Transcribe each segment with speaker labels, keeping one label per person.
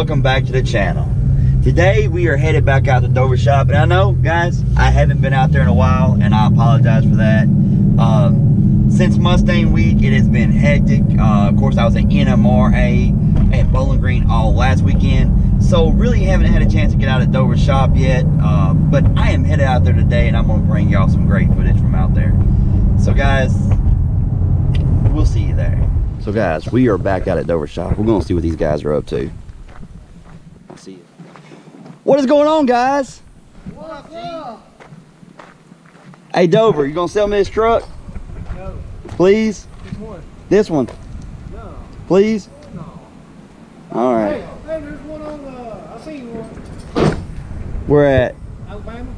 Speaker 1: welcome back to the channel. Today we are headed back out to Dover shop, and I know, guys, I haven't been out there in a while, and I apologize for that. Since Mustang week, it has been hectic. Of course, I was at NMRA at Bowling Green all last weekend, so really haven't had a chance to get out at Dover shop yet. But I am headed out there today, and I'm going to bring y'all some great footage from out there. So, guys, we'll see you there. So, guys, we are back out at Dover shop. We're going to see what these guys are up to. I'll see you. What is going on, guys?
Speaker 2: What's up?
Speaker 1: Hey, Dover, you going to sell me this truck?
Speaker 2: No.
Speaker 1: Please?
Speaker 2: Which one?
Speaker 1: This one.
Speaker 2: No.
Speaker 1: Please?
Speaker 2: No.
Speaker 1: All right.
Speaker 2: Hey, there's one on I seen one.
Speaker 1: We're at.
Speaker 2: Alabama.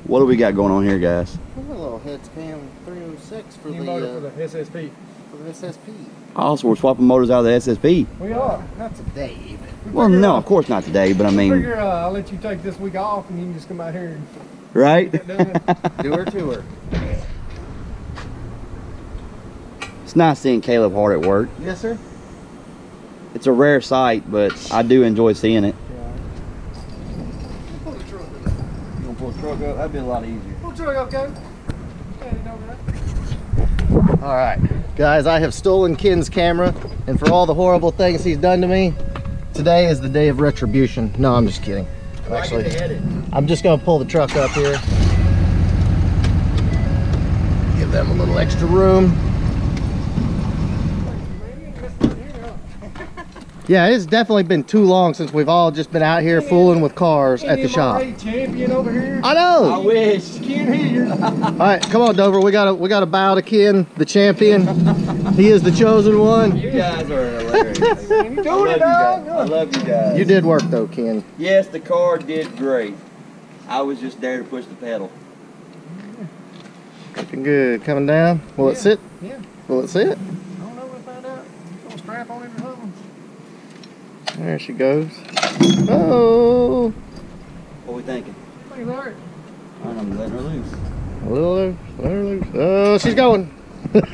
Speaker 1: What do we got going on here, guys?
Speaker 3: A little heads cam 306 for
Speaker 2: New
Speaker 3: the
Speaker 2: motor for the SSP.
Speaker 3: for the SSP.
Speaker 1: Also, we're swapping motors out of the SSP.
Speaker 2: We are.
Speaker 3: Not today, but
Speaker 1: Well, no, of course not today, but I
Speaker 2: I
Speaker 1: mean,
Speaker 2: figure I'll let you take this week off and you can just come out here and
Speaker 1: right?
Speaker 2: get done.
Speaker 3: do her to her.
Speaker 1: It's nice seeing Caleb hard at work.
Speaker 3: Yes, sir.
Speaker 1: It's a rare sight, but I do enjoy seeing it.
Speaker 2: Pull the truck up.
Speaker 1: You gonna pull the truck up? That'd be a lot easier.
Speaker 2: Pull the truck up, Coach. Stand it over there.
Speaker 3: All right, guys, I have stolen Ken's camera, and for all the horrible things he's done to me, today is the day of retribution. No, I'm just kidding. Actually, I'm just gonna pull the truck up here. Give them a little extra room. Yeah, it's definitely been too long since we've all just been out here fooling with cars at the shop.
Speaker 2: Champion over here.
Speaker 3: I know.
Speaker 1: I wish.
Speaker 2: Ken here.
Speaker 3: All right, come on, Dover. We gotta bow to Ken, the champion. He is the chosen one.
Speaker 1: You guys are hilarious.
Speaker 2: You doing it, dog?
Speaker 1: I love you guys.
Speaker 3: You did work though, Ken.
Speaker 1: Yes, the car did great. I was just there to push the pedal.
Speaker 3: Looking good. Coming down. Will it sit?
Speaker 2: Yeah.
Speaker 3: Will it sit?
Speaker 2: I don't know. We'll find out. Gonna strap on it or something.
Speaker 3: There she goes. Oh.
Speaker 1: What are we thinking?
Speaker 2: Hey, Larry.
Speaker 1: I'm letting her loose.
Speaker 3: A little loose. Let her loose. Oh, she's going.
Speaker 1: Hold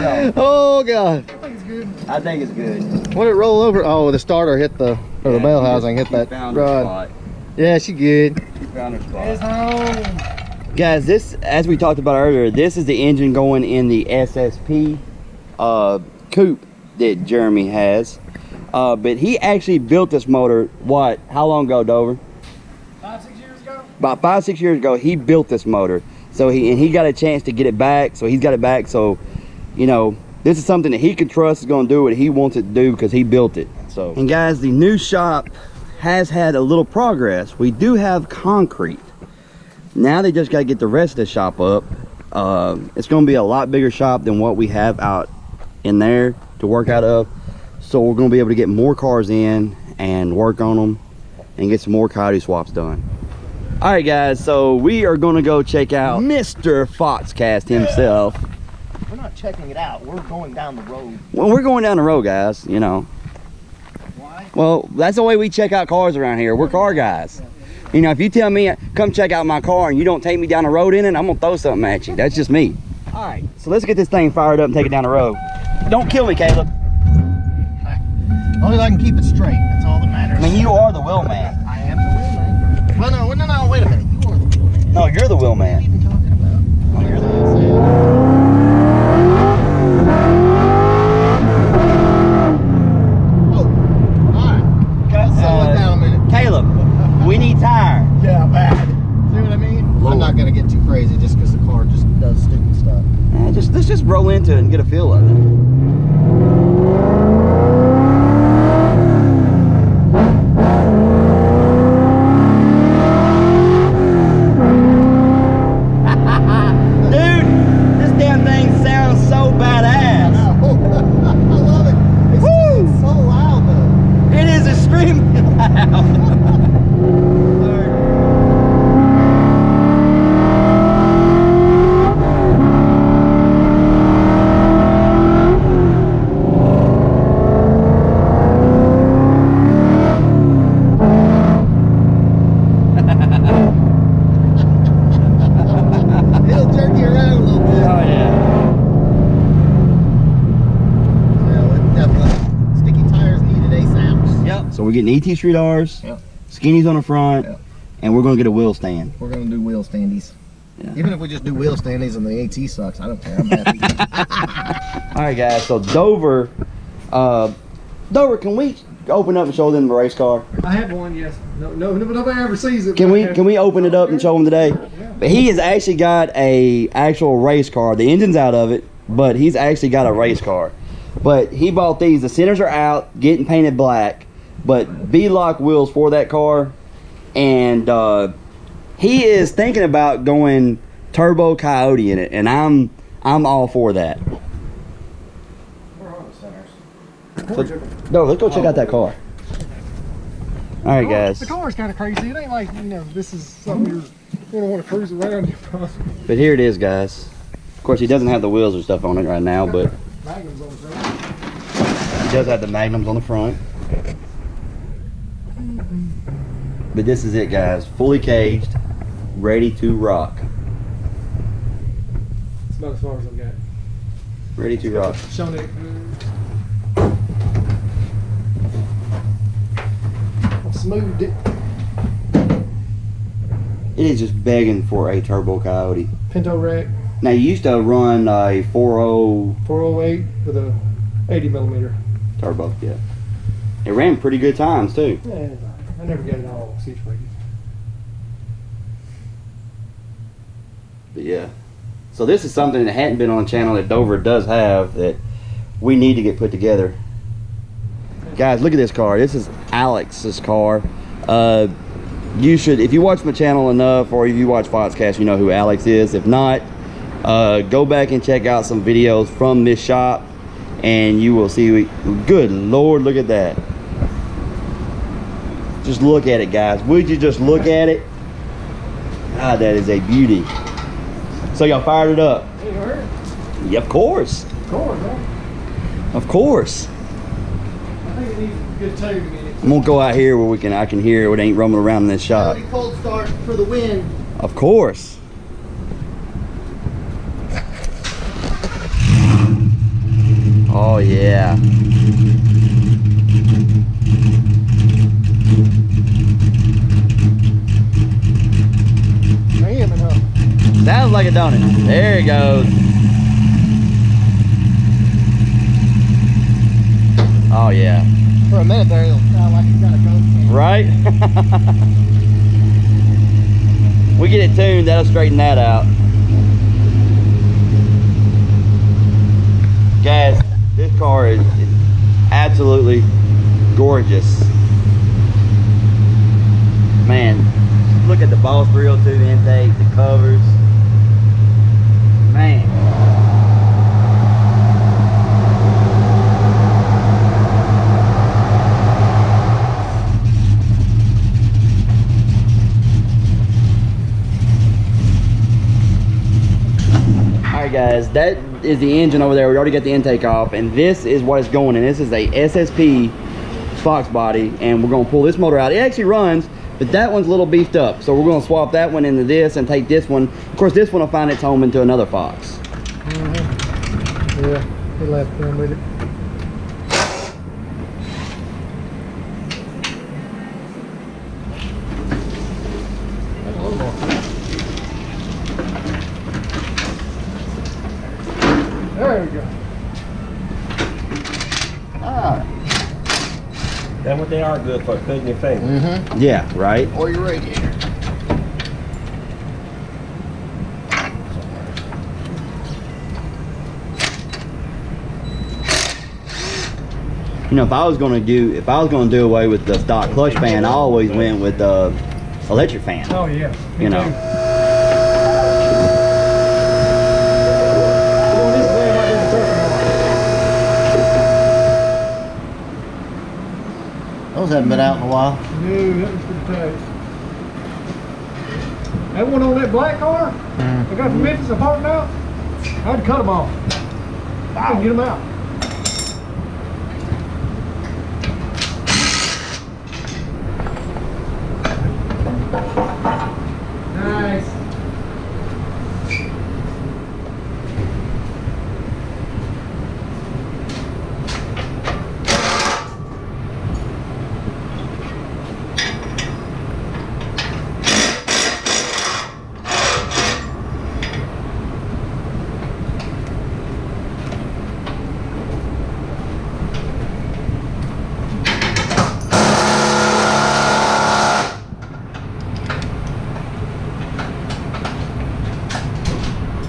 Speaker 1: on.
Speaker 3: Oh God.
Speaker 2: I think it's good.
Speaker 1: I think it's good.
Speaker 3: What did it roll over? Oh, the starter hit the the bell housing hit that
Speaker 1: found her
Speaker 3: rod.
Speaker 1: spot.
Speaker 3: Yeah, she good.
Speaker 1: She found her spot.
Speaker 2: It's home.
Speaker 1: Guys, this, as we talked about earlier, this is the engine going in the SSP coupe that Jeremy has. But he actually built this motor, what, how long ago, Dover?
Speaker 2: 5-6 years ago.
Speaker 1: About 5-6 years ago, he built this motor. So he got a chance to get it back, so he's got it back. So, you know, this is something that he can trust is going to do what he wants it to do because he built it. So, and guys, the new shop has had a little progress. We do have concrete. Now they just got to get the rest of the shop up. It's going to be a lot bigger shop than what we have out in there to work out of. So we're going to be able to get more cars in and work on them and get some more coyote swaps done. All right, guys, so we are going to go check out Mr. Foxcast himself.
Speaker 3: We're not checking it out. We're going down the road.
Speaker 1: Well, we're going down the road, guys, you know.
Speaker 3: Why?
Speaker 1: Well, that's the way we check out cars around here. We're car guys. You know, if you tell me, come check out my car and you don't take me down the road in it, I'm going to throw something at you. That's just me. All right, so let's get this thing fired up and take it down the road. Don't kill me, Caleb.
Speaker 3: As long as I can keep it straight, that's all that matters.
Speaker 1: I mean, you are the wheel man.
Speaker 3: I am the wheel man. Well, no, wait a minute. You are the wheel man.
Speaker 1: No, you're the wheel
Speaker 3: What are you
Speaker 1: man.
Speaker 3: even talking about?
Speaker 1: No, you're the wheel man.
Speaker 3: Oh, all right. Slow it down a minute.
Speaker 1: Caleb, we need tire.
Speaker 3: Yeah, bad. See what I mean? I'm not gonna get too crazy just because the car just does stupid stuff.
Speaker 1: Let's just roll into it and get a feel of it. getting ET Street R's,
Speaker 3: Yep.
Speaker 1: skinnies on the front,
Speaker 3: Yep.
Speaker 1: and we're gonna get a wheel stand.
Speaker 3: We're gonna do wheel standies.
Speaker 1: Yeah.
Speaker 3: Even if we just do wheel standies and the AT sucks, I don't care. I'm happy.
Speaker 1: All right, guys. So Dover, can we open up and show them the race car?
Speaker 2: I have one, yes. Nobody ever sees it.
Speaker 1: Can we open it up and show them today?
Speaker 2: Yeah.
Speaker 1: But he has actually got a actual race car. The engine's out of it, but he's actually got a race car. But he bought these. The centers are out, getting painted black, but B-lock wheels for that car, and he is thinking about going turbo coyote in it, and I'm all for that.
Speaker 3: Where are the centers?
Speaker 1: No, let's go check out that car. All right, guys.
Speaker 2: The car's kind of crazy. It ain't like, this is something you don't want to cruise around in.
Speaker 1: But here it is, guys. Of course, he doesn't have the wheels or stuff on it right now, but
Speaker 2: Magnums on the front.
Speaker 1: he does have the magnums on the front. But this is it, guys. Fully caged, ready to rock.
Speaker 2: It's about as far as I've got.
Speaker 1: Ready to rock.
Speaker 2: Showing it. Smoothed it.
Speaker 1: It is just begging for a turbo coyote.
Speaker 2: Pinto rack.
Speaker 1: Now, you used to run a 4.0
Speaker 2: 408 with a 80mm.
Speaker 1: turbo, yeah. It ran pretty good times, too.
Speaker 2: Yeah, I never got it all situated.
Speaker 1: But yeah. So this is something that hadn't been on the channel that Dover does have that we need to get put together. Guys, look at this car. This is Alex's car. You should, if you watch my channel enough, or if you watch Foxcast, you know who Alex is. If not, go back and check out some videos from this shop, and you will see. Good Lord, look at that. Just look at it, guys. Would you just look at it? Ah, that is a beauty. So y'all fired it up?
Speaker 2: Hey, you heard?
Speaker 1: Yeah, of course.
Speaker 2: Of course, huh?
Speaker 1: Of course.
Speaker 2: I think it needs a good tune in it.
Speaker 1: I'm gonna go out here where I can hear it ain't rumbling around in this shop.
Speaker 3: Cold start for the win.
Speaker 1: Of course. Oh yeah.
Speaker 2: Damn it, huh?
Speaker 1: Sounds like it, don't it? There it goes. Oh yeah.
Speaker 3: For a minute there, it'll sound like you got a ghost can.
Speaker 1: Right? We get it tuned, that'll straighten that out. Guys, this car is absolutely gorgeous. Man, look at the boss grill too, the intake, the covers. Man. Alright guys, that is the engine over there. We already got the intake off, and this is what it's going in. This is a SSP Fox body, and we're going to pull this motor out. It actually runs, but that one's a little beefed up, so we're going to swap that one into this and take this one. Of course, this one will find its home into another Fox.
Speaker 2: Yeah, he left him with it. There we go.
Speaker 3: Ah.
Speaker 4: That's what they are good for, cutting your finger.
Speaker 3: Mm-hmm.
Speaker 1: Yeah, right?
Speaker 3: Or your radiator.
Speaker 1: You know, if I was going to do away with the stock clutch fan, I always went with the electric fan.
Speaker 2: Oh yeah. Me
Speaker 1: You know.
Speaker 2: too. Doing this way, I might do the turkey.
Speaker 3: Those haven't been out in a while.
Speaker 2: No, that was pretty tight. That one on that black car, I got from Memphis and parked out, I had to cut them off. I couldn't get them out. Nice.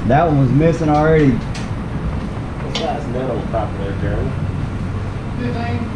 Speaker 1: That one was missing already.
Speaker 4: What's that nut on the top of there, Jeremy?
Speaker 2: 15.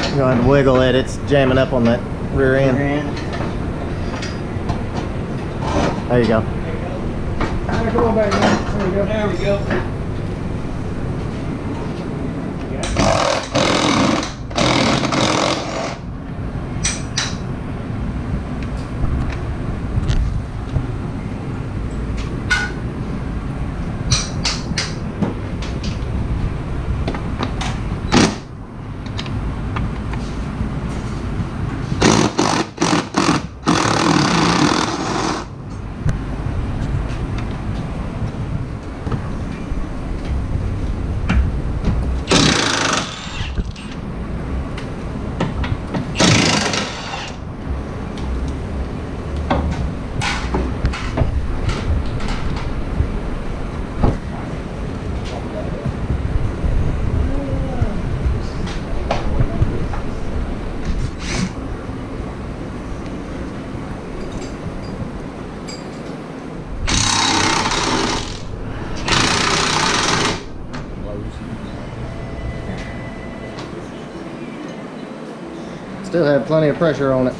Speaker 3: You're going to wiggle it. It's jamming up on that rear end. There you go.
Speaker 2: Come on back, man. There we go.
Speaker 1: There we go.
Speaker 3: Still have plenty of pressure on it.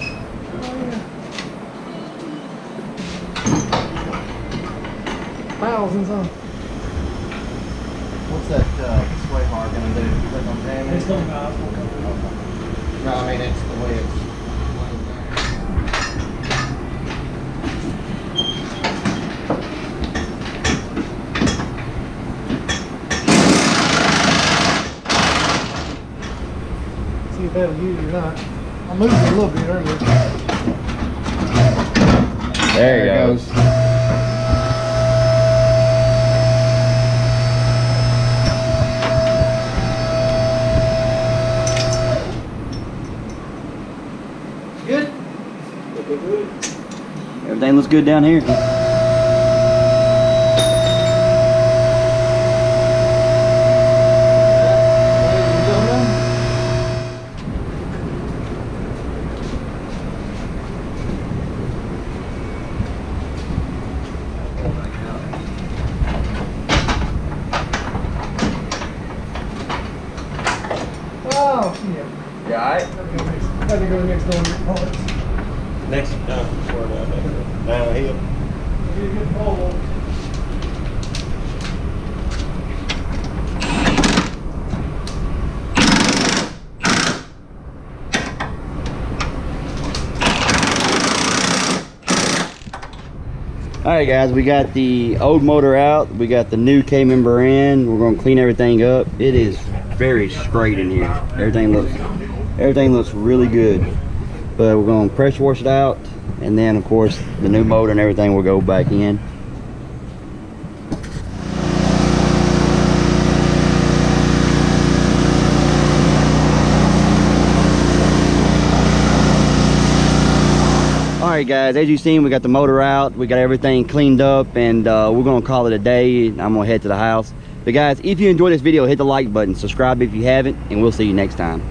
Speaker 2: Thousands on.
Speaker 3: What's that sway bar gonna do? Click on jamming?
Speaker 2: It's going to go.
Speaker 3: No, I mean it's the way it's.
Speaker 2: See if that'll use it or not. I moved it a little bit earlier.
Speaker 1: There it goes.
Speaker 2: Good?
Speaker 1: Everything looks good down here.
Speaker 2: Oh, yeah.
Speaker 1: You alright?
Speaker 2: Had to go next door and get parts.
Speaker 4: Next downhill.
Speaker 2: Get a good pole.
Speaker 1: Alright guys, we got the old motor out, we got the new K-member in, we're going to clean everything up. It is very straight in here. Everything looks really good. But we're going to pressure wash it out, and then of course the new motor and everything will go back in. Alright guys, as you've seen, we got the motor out, we got everything cleaned up, and we're going to call it a day. I'm going to head to the house. But guys, if you enjoyed this video, hit the like button, subscribe if you haven't, and we'll see you next time.